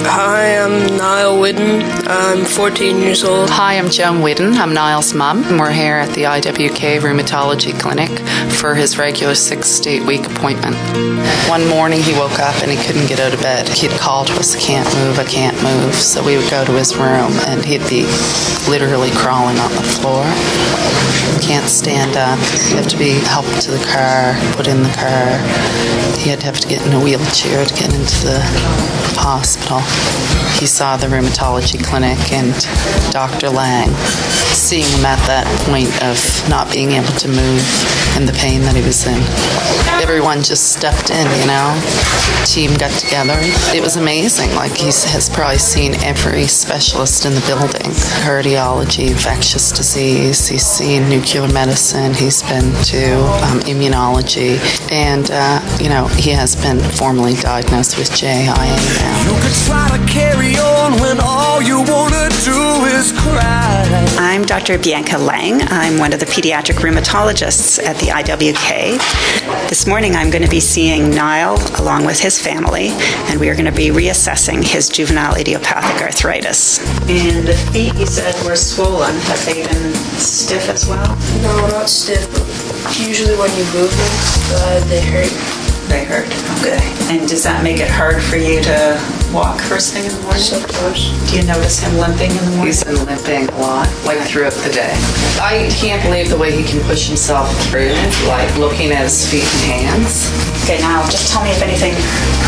Hi, I'm Nile Whidden. I'm 14 years old. Hi, I'm Joan Whidden. I'm Nile's mum. We're here at the IWK Rheumatology Clinic for his regular 6 to 8 week appointment. One morning he woke up and he couldn't get out of bed. He'd call to us, I can't move. So we would go to his room and he'd be literally crawling on the floor. Can't stand up. You have to be helped to the car, put in the car. He'd have to get in a wheelchair to get into the hospital. He saw the rheumatology clinic and Dr. Lang. Seeing him at that point of not being able to move and the pain that he was in, everyone just stepped in, you know. Team got together. It was amazing. Like, he has probably seen every specialist in the building. Cardiology, infectious disease. He's seen nuclear medicine. He's been to immunology. And, you know, he has been formally diagnosed with JIA now. You could try to carry on when all you want to do is cry. I'm Dr. Bianca Lang. I'm one of the pediatric rheumatologists at the IWK. This morning I'm going to be seeing Nile along with his family, and we are going to be reassessing his juvenile idiopathic arthritis. And the feet, you said, were swollen. Have they been stiff as well? No, not stiff, but usually when you move them, they hurt. They hurt. Okay. And does that make it hard for you to walk first thing in the morning? Sometimes. Do you notice him limping in the morning? He's been limping a lot, like throughout the day. I can't believe the way he can push himself through, like looking at his feet and hands. Okay, now just tell me if anything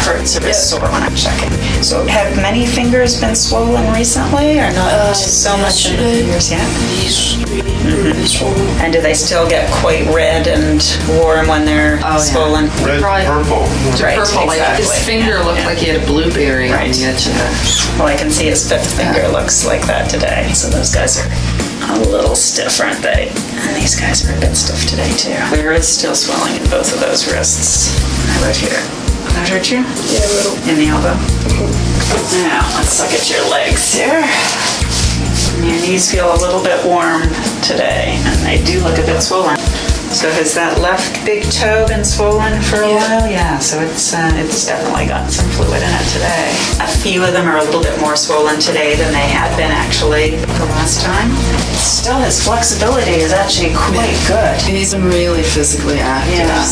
hurts or is sore when I'm checking. So have many fingers been swollen recently, or not so much in the fingers yet? He's really swollen. And do they still get quite red and warm when they're swollen? Red, purple. Right, Purple, like exactly. his finger looked like he had a blueberry on the edge of it. Well, I can see his fifth finger looks like that today. So those guys are a little stiff, aren't they? And these guys are a bit stiff today, too. There is still swelling in both of those wrists. Right here. That hurt you? Yeah, a little. In the elbow? Now, let's look at your legs here. Your knees feel a little bit warm today, and they do look a bit swollen. So has that left big toe been swollen for a while? Yeah, so it's definitely got some fluid in it today. A few of them are a little bit more swollen today than they had been actually the last time. Still, his flexibility is actually quite good. He's really physically active. Yeah.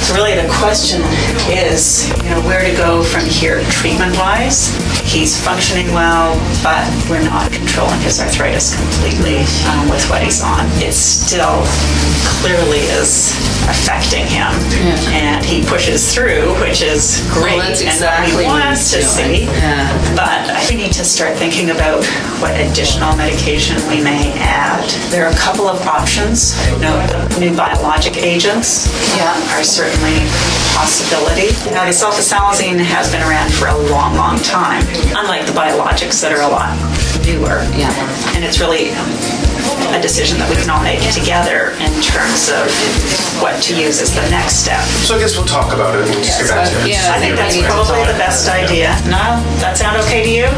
So really the question is, you know, where to go from here treatment-wise. He's functioning well, but we're not controlling his arthritis completely with what he's on. It still clearly is affecting him, and he pushes through, which is great, well, that's and exactly what we want to see. Yeah. But I think we need to start thinking about what additional medication we may add. There are a couple of options. You know, the new biologic agents are certainly a possibility. Now, the sulfasalazine has been around for a long, long time, unlike the biologics that are a lot newer. Yeah. And it's really a decision that we can all make together in terms of what to use as the next step. So I guess we'll talk about it and just get back to it. Yeah, I think that's probably the best idea. Niall, that sound okay to you?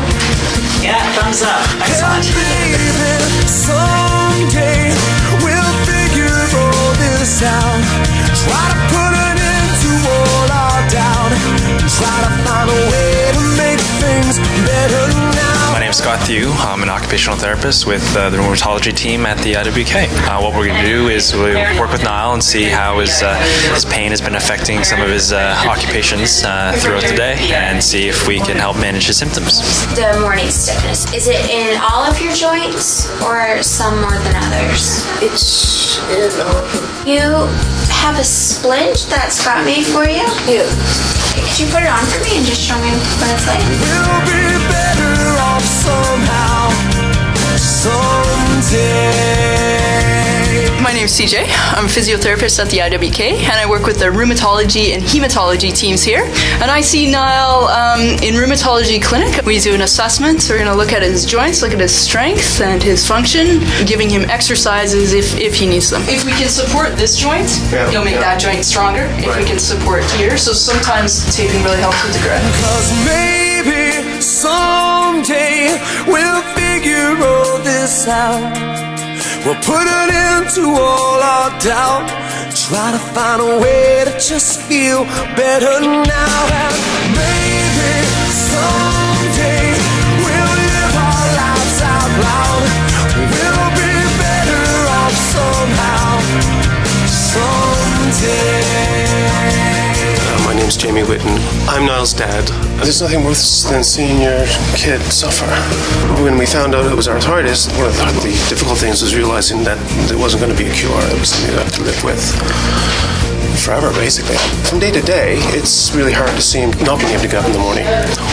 Yeah, thumbs up. Excellent. Baby, someday we'll figure all this out. Try to put an end to all our doubt. Try to find a way to make things better now. My name's Scott Thew. I'm an occupational therapist with the rheumatology team at the IWK. What we're going to do is we work with Nile and see how his pain has been affecting some of his occupations throughout the day, and see if we can help manage his symptoms. The morning stiffness, is it in all of your joints or some more than others? It's in You have a splint that Scott made for you? Yeah. Could you put it on for me and just show me what it's like? We'll be better off somehow, someday. My name is CJ. I'm a physiotherapist at the IWK, and I work with the rheumatology and hematology teams here. And I see Nile in rheumatology clinic. We do an assessment. So we're going to look at his joints, look at his strength and his function, giving him exercises if he needs them. If we can support this joint, you'll make that joint stronger. If we can support here, so sometimes taping really helps with the grip. 'Cause maybe someday we'll figure all this out. We'll put an end to all our doubt. Try to find a way to just feel better now. And maybe someday Jamie Whitten. I'm Nile's dad. There's nothing worse than seeing your kid suffer. When we found out it was arthritis, one of the difficult things was realizing that there wasn't going to be a cure. It was something you have to live with forever, basically. From day to day, it's really hard to see him not being able to get up in the morning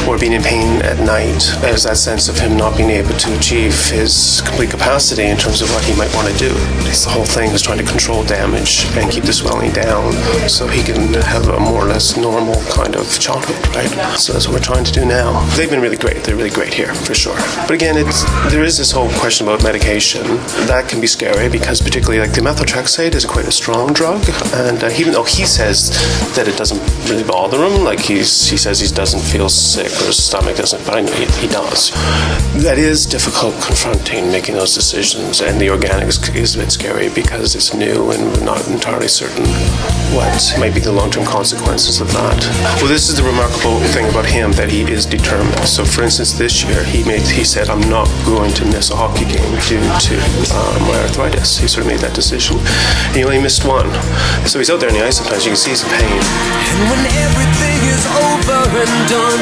or being in pain at night. There's that sense of him not being able to achieve his complete capacity in terms of what he might want to do. It's the whole thing is trying to control damage and keep the swelling down so he can have a more or less normal kind of childhood, right? So that's what we're trying to do now. They've been really great. They're really great here, for sure. But again, there is this whole question about medication. That can be scary because particularly like the methotrexate is quite a strong drug, and even though he says that it doesn't really bother him, like he says he doesn't feel sick or his stomach doesn't, but I know he does. That is difficult confronting, making those decisions, and the organics is a bit scary because it's new and we're not entirely certain what might be the long-term consequences of that. Well, this is the remarkable thing about him, that he is determined. So for instance, this year he said, I'm not going to miss a hockey game due to my arthritis. He sort of made that decision. He only missed one. So he's out there in the ice sometimes, you can see his pain. And when everything is over and done,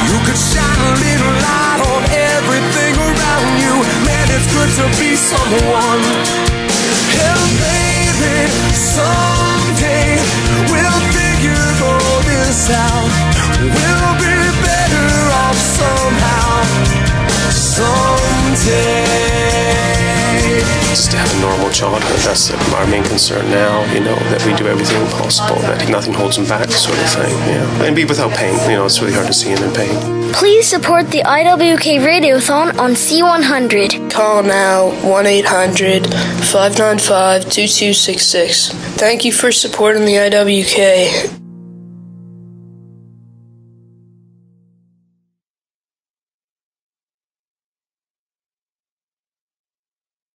you could shine a little light on everything around you. Man, it's good to be someone. And baby, someday we'll figure all this out. We'll be better off somehow. Someday. Just to have a normal childhood, that's our main concern now, that we do everything possible, that nothing holds him back, sort of thing, and be without pain, it's really hard to see him in pain. Please support the IWK Radiothon on C100. Call now 1-800-595-2266. Thank you for supporting the IWK.